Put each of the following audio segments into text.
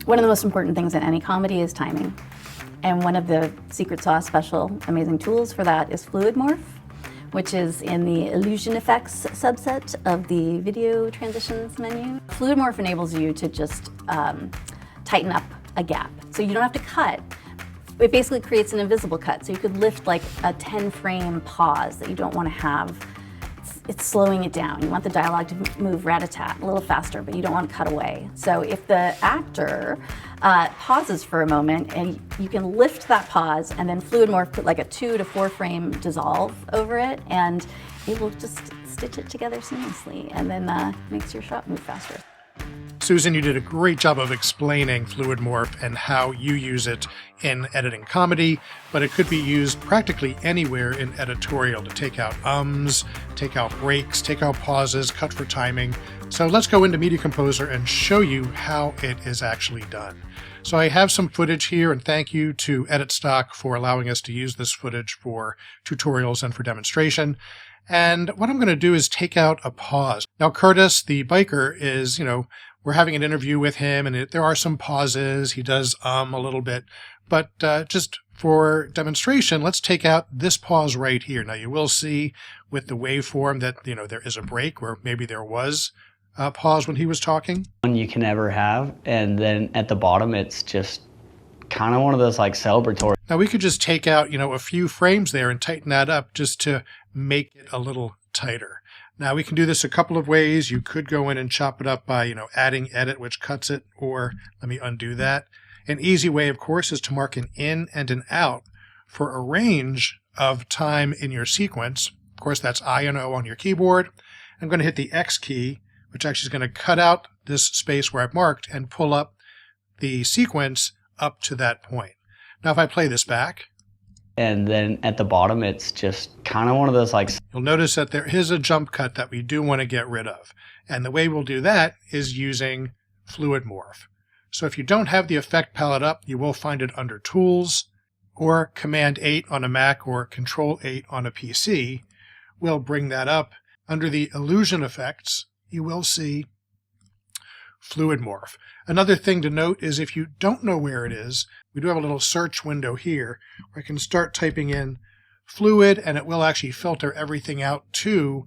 One of the most important things in any comedy is timing. And one of the secret sauce special amazing tools for that is FluidMorph, which is in the illusion effects subset of the video transitions menu. FluidMorph enables you to just tighten up a gap. So you don't have to cut. It basically creates an invisible cut. So you could lift like a 10-frame pause that you don't want to have. It's slowing it down. You want the dialogue to move rat-a-tat, a little faster, but you don't want to cut away. So if the actor pauses for a moment, and you can lift that pause, and then FluidMorph put like a 2 to 4 frame dissolve over it, and it will just stitch it together seamlessly, and then makes your shot move faster. Susan, you did a great job of explaining FluidMorph and how you use it in editing comedy, but it could be used practically anywhere in editorial to take out ums, take out breaks, take out pauses, cut for timing. So let's go into Media Composer and show you how it is actually done. So I have some footage here, and thank you to EditStock for allowing us to use this footage for tutorials and for demonstration. And what I'm going to do is take out a pause. Now, Curtis, the biker, is, we're having an interview with him, and there are some pauses. He does a little bit. But just for demonstration, let's take out this pause right here. Now, you will see with the waveform that, there is a break where maybe there was a pause when he was talking. One you can ever have. And then at the bottom, it's just kind of one of those like celebratory. Now, we could just take out, a few frames there and tighten that up just to make it a little tighter. Now, we can do this a couple of ways. You could go in and chop it up by, adding edit, which cuts it, or let me undo that. An easy way, of course, is to mark an in and an out for a range of time in your sequence. Of course, that's I and O on your keyboard. I'm going to hit the X key, which actually is going to cut out this space where I've marked and pull up the sequence up to that point. Now, if I play this back, and then at the bottom, it's just kind of one of those like... You'll notice that there is a jump cut that we do want to get rid of. And the way we'll do that is using FluidMorph. So if you don't have the effect palette up, you will find it under Tools, or Command 8 on a Mac, or Control 8 on a PC. We'll bring that up. Under the Illusion Effects, you will see FluidMorph. Another thing to note is if you don't know where it is, we do have a little search window here where I can start typing in fluid, and it will actually filter everything out to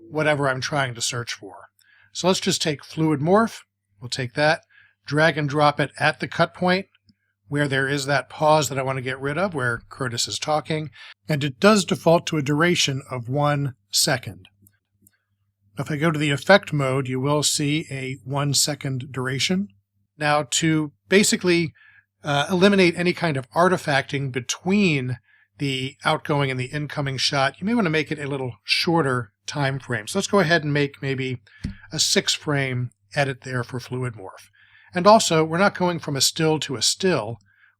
whatever I'm trying to search for. So let's just take FluidMorph. We'll take that, drag and drop it at the cut point where there is that pause that I want to get rid of, where Curtis is talking, and it does default to a duration of 1 second. If I go to the effect mode, you will see a 1 second duration. Now, to basically eliminate any kind of artifacting between the outgoing and the incoming shot, you may want to make it a little shorter time frame. So let's go ahead and make maybe a 6-frame edit there for FluidMorph. And also, we're not going from a still to a still.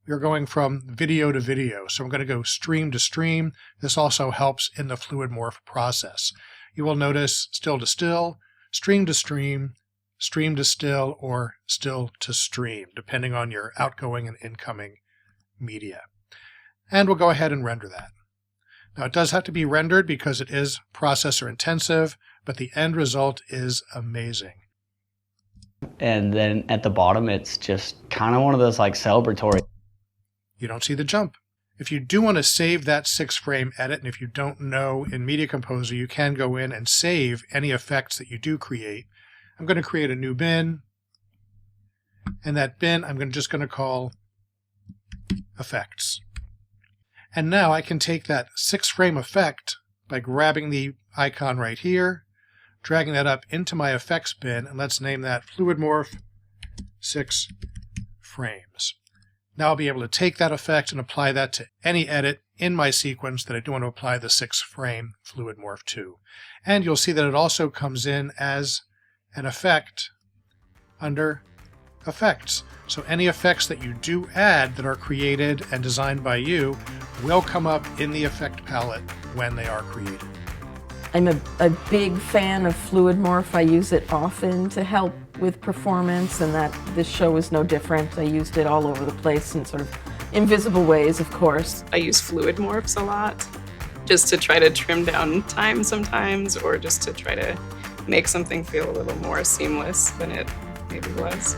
We're going from video to video. So I'm going to go stream to stream. This also helps in the FluidMorph process. You will notice still to still, stream to stream, stream to still, or still to stream, depending on your outgoing and incoming media. And we'll go ahead and render that. Now, it does have to be rendered because it is processor intensive, but the end result is amazing. And then at the bottom, it's just kind of one of those like celebratory. You don't see the jump. If you do want to save that 6-frame edit, and if you don't know in Media Composer, you can go in and save any effects that you do create. I'm going to create a new bin, and that bin I'm just going to call Effects. And now I can take that 6-frame effect by grabbing the icon right here, dragging that up into my effects bin, and let's name that FluidMorph 6 frames. Now I'll be able to take that effect and apply that to any edit in my sequence that I do want to apply the 6-frame FluidMorph to. And you'll see that it also comes in as an effect under Effects. So any effects that you do add that are created and designed by you will come up in the effect palette when they are created. I'm a big fan of FluidMorph. I use it often to help with performance, and that this show is no different. I used it all over the place in sort of invisible ways, of course. I use FluidMorphs a lot. just to try to trim down time sometimes, or just to try to make something feel a little more seamless than it maybe was.